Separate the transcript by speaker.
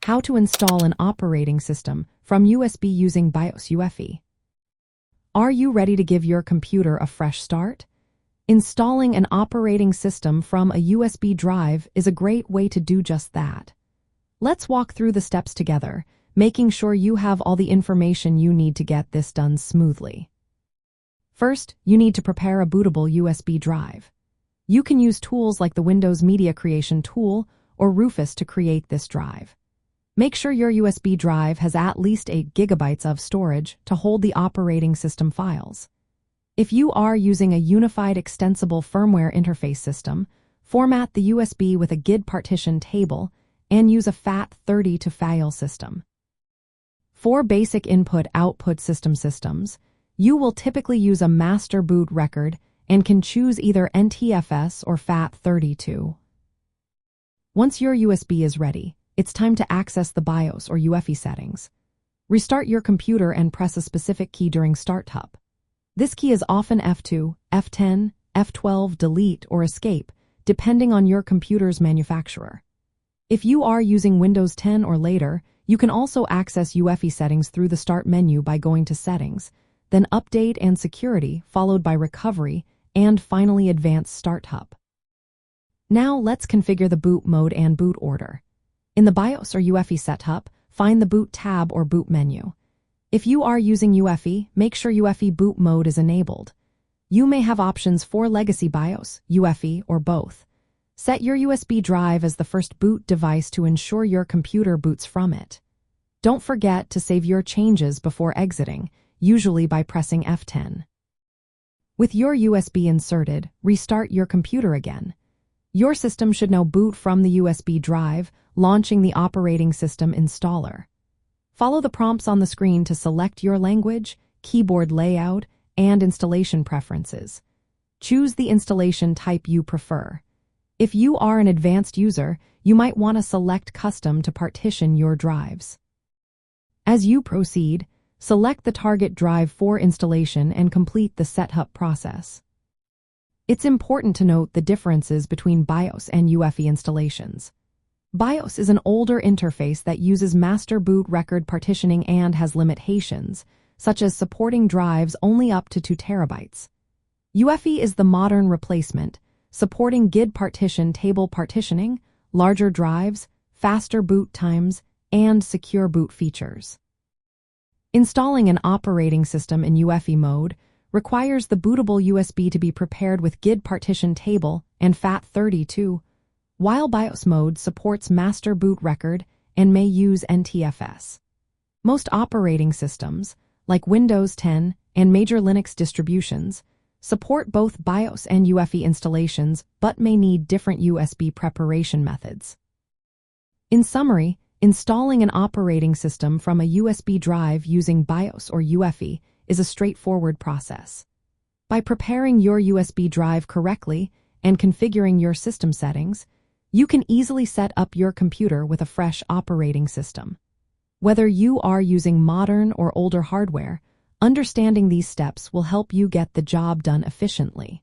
Speaker 1: How to install an operating system from USB using BIOS UEFI. Are you ready to give your computer a fresh start? Installing an operating system from a USB drive is a great way to do just that. Let's walk through the steps together, making sure you have all the information you need to get this done smoothly. First, you need to prepare a bootable USB drive. You can use tools like the Windows Media Creation tool or Rufus to create this drive. Make sure your USB drive has at least 8 GB of storage to hold the operating system files. If you are using a unified extensible firmware interface system, format the USB with a GID partition table and use a FAT32 to file system. For basic input-output systems, you will typically use a master boot record and can choose either NTFS or FAT32. Once your USB is ready, it's time to access the BIOS or UEFI settings. Restart your computer and press a specific key during startup. This key is often F2, F10, F12, delete, or escape, depending on your computer's manufacturer. If you are using Windows 10 or later, you can also access UEFI settings through the Start menu by going to Settings, then Update and Security, followed by Recovery, and finally Advanced Startup. Now let's configure the boot mode and boot order. In the BIOS or UEFI setup, find the Boot tab or Boot menu. If you are using UEFI, make sure UEFI boot mode is enabled. You may have options for legacy BIOS, UEFI, or both. Set your USB drive as the first boot device to ensure your computer boots from it. Don't forget to save your changes before exiting, usually by pressing F10. With your USB inserted, restart your computer again. Your system should now boot from the USB drive, launching the operating system installer. Follow the prompts on the screen to select your language, keyboard layout, and installation preferences. Choose the installation type you prefer. If you are an advanced user, you might want to select Custom to partition your drives. As you proceed, select the target drive for installation and complete the setup process. It's important to note the differences between BIOS and UEFI installations. BIOS is an older interface that uses master boot record partitioning and has limitations, such as supporting drives only up to 2 TB. UEFI is the modern replacement, supporting GID partition table partitioning, larger drives, faster boot times, and secure boot features. Installing an operating system in UEFI mode requires the bootable USB to be prepared with GID partition table and FAT32, while BIOS mode supports master boot record and may use NTFS. Most operating systems, like Windows 10 and major Linux distributions, support both BIOS and UEFI installations but may need different USB preparation methods. In summary, installing an operating system from a USB drive using BIOS or UEFI is a straightforward process. By preparing your USB drive correctly and configuring your system settings, you can easily set up your computer with a fresh operating system. Whether you are using modern or older hardware, understanding these steps will help you get the job done efficiently.